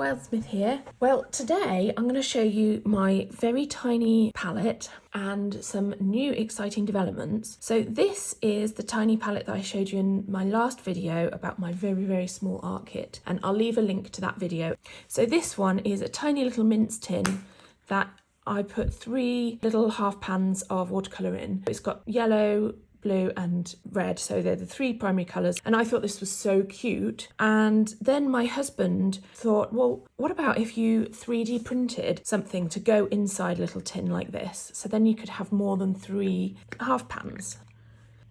Wildsmith here. Well, today I'm going to show you my very tiny palette and some new exciting developments. So this is the tiny palette that I showed you in my last video about my very small art kit, and I'll leave a link to that video. So this one is a tiny little mince tin that I put 3 little half pans of watercolour in. It's got yellow, blue and red, so they're the 3 primary colours, and I thought this was so cute. And then my husband thought, well, what about if you 3D printed something to go inside a little tin like this, so then you could have more than 3 half pans.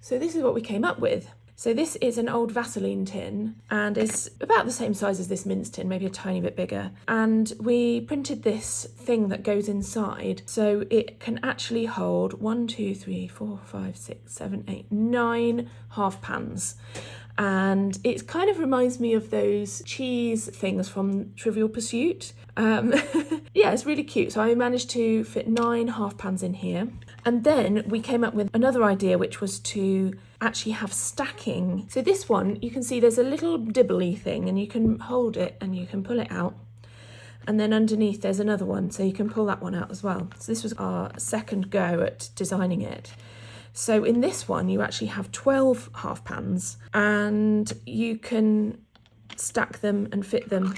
So this is what we came up with. So this is an old Vaseline tin and it's about the same size as this mince tin, maybe a tiny bit bigger. And we printed this thing that goes inside so it can actually hold 1, 2, 3, 4, 5, 6, 7, 8, 9 half pans. And it kind of reminds me of those cheese things from Trivial Pursuit. Yeah, it's really cute. So I managed to fit 9 half pans in here. And then we came up with another idea, which was to actually have stacking. So this one, you can see there's a little dibbly thing and you can hold it and you can pull it out. And then underneath there's another one, so you can pull that one out as well. So this was our second go at designing it. So in this one, you actually have 12 half pans and you can stack them and fit them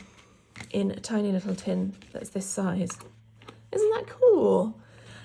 in a tiny little tin that's this size. Isn't that cool?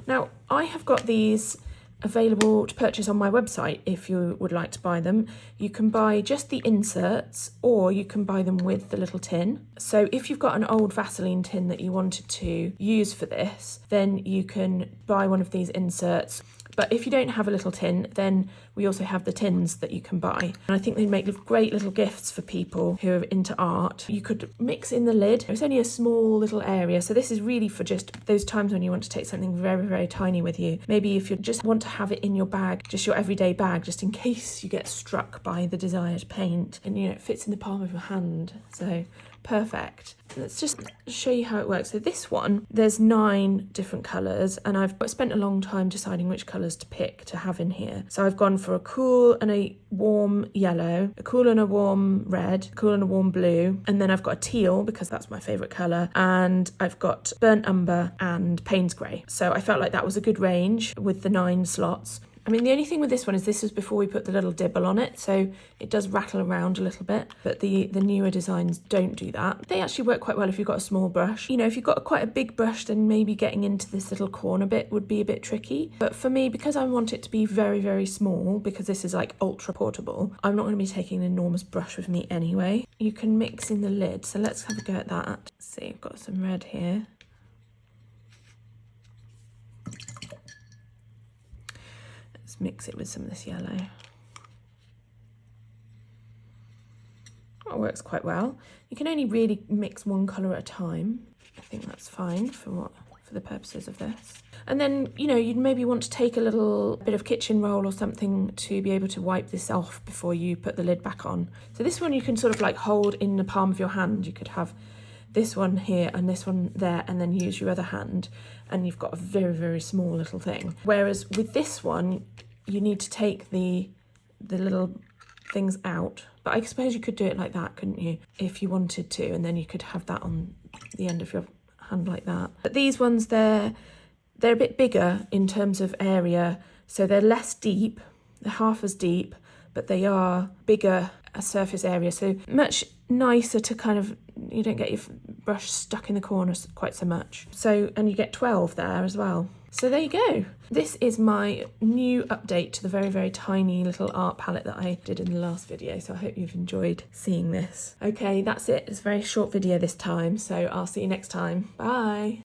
Now, I have got these available to purchase on my website if you would like to buy them. You can buy just the inserts or you can buy them with the little tin. So if you've got an old Vaseline tin that you wanted to use for this, then you can buy one of these inserts. But if you don't have a little tin, then we also have the tins that you can buy. And I think they make great little gifts for people who are into art. You could mix in the lid. It's only a small little area. So this is really for just those times when you want to take something very tiny with you. Maybe if you just want to have it in your bag, just your everyday bag, just in case you get struck by the desired paint. And you know, it fits in the palm of your hand. So perfect. Let's just show you how it works. So this one, there's 9 different colours and I've spent a long time deciding which colours to pick to have in here. So I've gone for a cool and a warm yellow, a cool and a warm red, a cool and a warm blue, and then I've got a teal because that's my favourite colour, and I've got burnt umber and Payne's grey. So I felt like that was a good range with the 9 slots. I mean, the only thing with this one is this was before we put the little dibble on it, so it does rattle around a little bit, but the newer designs don't do that. They actually work quite well if you've got a small brush. You know, if you've got quite a big brush, then maybe getting into this little corner bit would be a bit tricky. But for me, because I want it to be very small, because this is like ultra portable, I'm not going to be taking an enormous brush with me anyway. You can mix in the lid, so let's have a go at that. Let's see, I've got some red here. Mix it with some of this yellow. That works quite well. You can only really mix one colour at a time. I think that's fine for the purposes of this. And then, you know, you'd maybe want to take a little bit of kitchen roll or something to be able to wipe this off before you put the lid back on. So this one you can sort of like hold in the palm of your hand. You could have this one here and this one there and then use your other hand and you've got a very small little thing. Whereas with this one, you need to take the little things out. But I suppose you could do it like that, couldn't you? If you wanted to, and then you could have that on the end of your hand like that. But these ones, they're a bit bigger in terms of area, so they're less deep, they're half as deep, but they are bigger a surface area, so much nicer to kind of, you don't get your brush stuck in the corners quite so much. So, and you get 12 there as well. So there you go. This is my new update to the very tiny little art palette that I did in the last video. So I hope you've enjoyed seeing this. Okay, that's it. It's a very short video this time. So I'll see you next time. Bye.